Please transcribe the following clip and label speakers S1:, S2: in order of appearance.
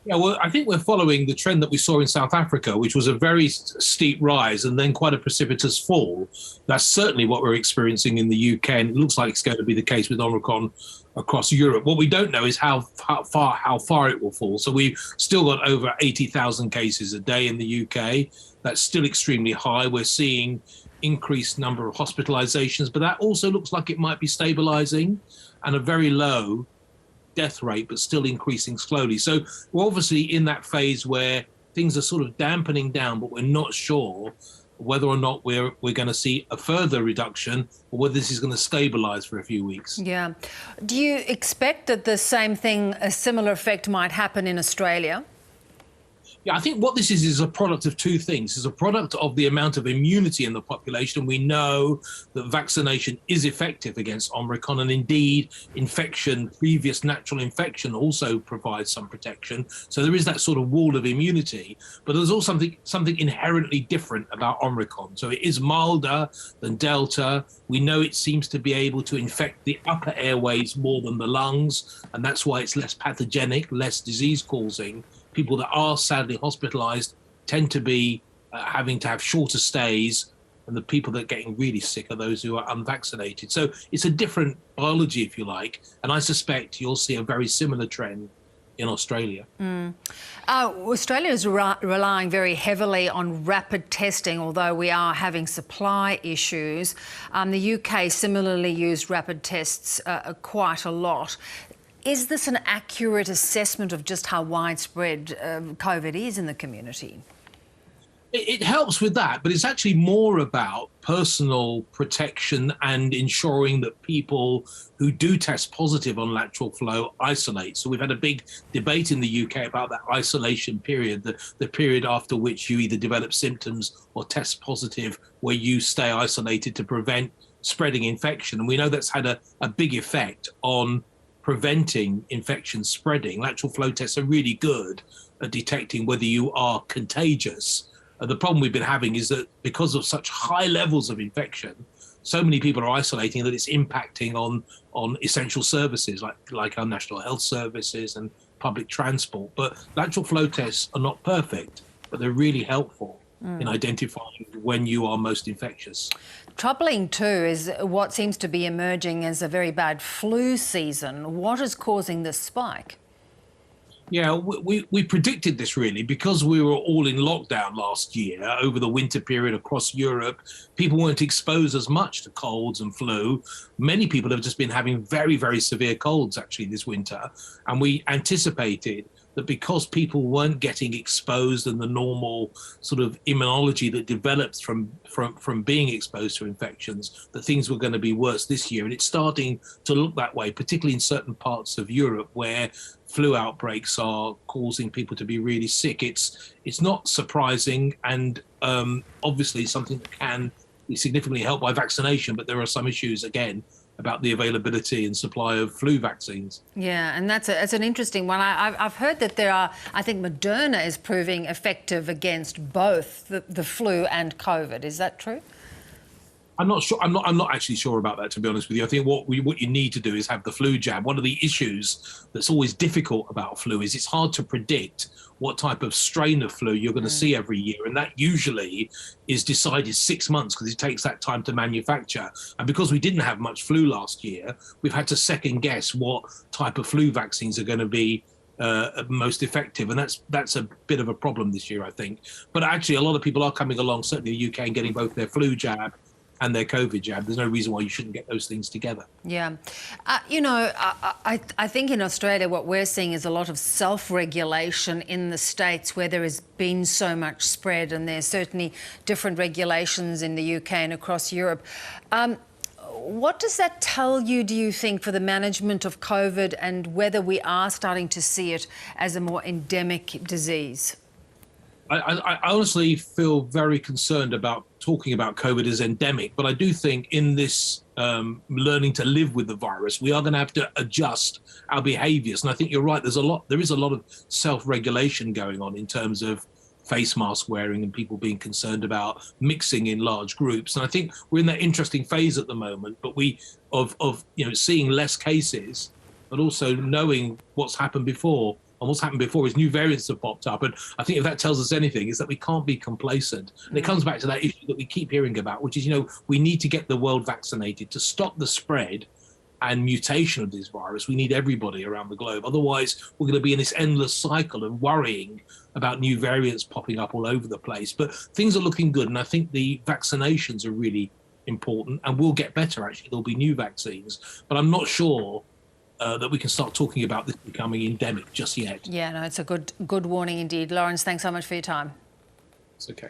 S1: Yeah, well, I think we're following the trend that we saw in South Africa, which was a very steep rise and then quite a precipitous fall. That's certainly what we're experiencing in the UK, and it looks like it's going to be the case with Omicron across Europe. What we don't know is how far it will fall. So we've still got over 80,000 cases a day in the UK. That's still extremely high. We're seeing increased number of hospitalizations, but that also looks like it might be stabilizing and a very low death rate, but still increasing slowly. So we're obviously in that phase where things are sort of dampening down, but we're not sure whether or not we're going to see a further reduction or whether this is going to stabilize for a few weeks.
S2: Yeah. Do you expect that the same thing, a similar effect might happen in Australia?
S1: Yeah, I think what this is a product of two things. It's a product of the amount of immunity in the population. We know that vaccination is effective against Omicron, and indeed, previous natural infection also provides some protection. So there is that sort of wall of immunity, but there's also something inherently different about Omicron. So it is milder than Delta. We know it seems to be able to infect the upper airways more than the lungs, and that's why it's less pathogenic, less disease-causing. People that are sadly hospitalized tend to be having to have shorter stays, and the people that are getting really sick are those who are unvaccinated. So it's a different biology, if you like, and I suspect you'll see a very similar trend in Australia.
S2: Australia is relying very heavily on rapid testing, although we are having supply issues. The UK similarly used rapid tests quite a lot. Is this an accurate assessment of just how widespread COVID is in the community?
S1: It helps with that, but it's actually more about personal protection and ensuring that people who do test positive on lateral flow isolate. So we've had a big debate in the UK about that isolation period, the period after which you either develop symptoms or test positive, where you stay isolated to prevent spreading infection. And we know that's had a big effect on preventing infection spreading. Lateral flow tests are really good at detecting whether you are contagious. The problem we've been having is that because of such high levels of infection, so many people are isolating that it's impacting on essential services like our national health services and public transport. But lateral flow tests are not perfect, but they're really helpful in identifying when you are most infectious.
S2: Troubling too is what seems to be emerging as a very bad flu season. What is causing this spike?
S1: Yeah, we predicted this really because we were all in lockdown last year over the winter period across Europe. People weren't exposed as much to colds and flu. Many people have just been having very, very severe colds actually this winter. And we anticipated that because people weren't getting exposed and the normal sort of immunology that develops from being exposed to infections, that things were going to be worse this year. And it's starting to look that way, particularly in certain parts of Europe where flu outbreaks are causing people to be really sick. It's not surprising, and obviously something that can be significantly helped by vaccination, but there are some issues again about the availability and supply of flu vaccines.
S2: Yeah, and that's an interesting one. I've heard that I think Moderna is proving effective against both the flu and COVID. Is that true?
S1: I'm not sure. I'm not actually sure about that, to be honest with you. I think what you need to do is have the flu jab. One of the issues that's always difficult about flu is it's hard to predict what type of strain of flu you're going to see every year, and that usually is decided 6 months because it takes that time to manufacture. And because we didn't have much flu last year, we've had to second guess what type of flu vaccines are going to be most effective, and that's a bit of a problem this year, I think. But actually, a lot of people are coming along, certainly the UK, and getting both their flu jab and their COVID jab. There's no reason why you shouldn't get those things together.
S2: Yeah. I think in Australia what we're seeing is a lot of self-regulation in the States where there has been so much spread, and there's certainly different regulations in the UK and across Europe. What does that tell you, do you think, for the management of COVID and whether we are starting to see it as a more endemic disease?
S1: I honestly feel very concerned about talking about COVID as endemic, but I do think in this learning to live with the virus, we are going to have to adjust our behaviours. And I think you're right. There is a lot of self-regulation going on in terms of face mask wearing and people being concerned about mixing in large groups. And I think we're in that interesting phase at the moment, but seeing less cases, but also knowing what's happened before. And what's happened before is new variants have popped up. And I think if that tells us anything, is that we can't be complacent. And it comes back to that issue that we keep hearing about, which is, we need to get the world vaccinated to stop the spread and mutation of this virus. We need everybody around the globe. Otherwise, we're going to be in this endless cycle of worrying about new variants popping up all over the place. But things are looking good. And I think the vaccinations are really important and will get better, actually. There'll be new vaccines. But I'm not sure that we can start talking about this becoming endemic just yet.
S2: Yeah, no, it's a good warning indeed. Lawrence, thanks so much for your time.
S1: It's okay.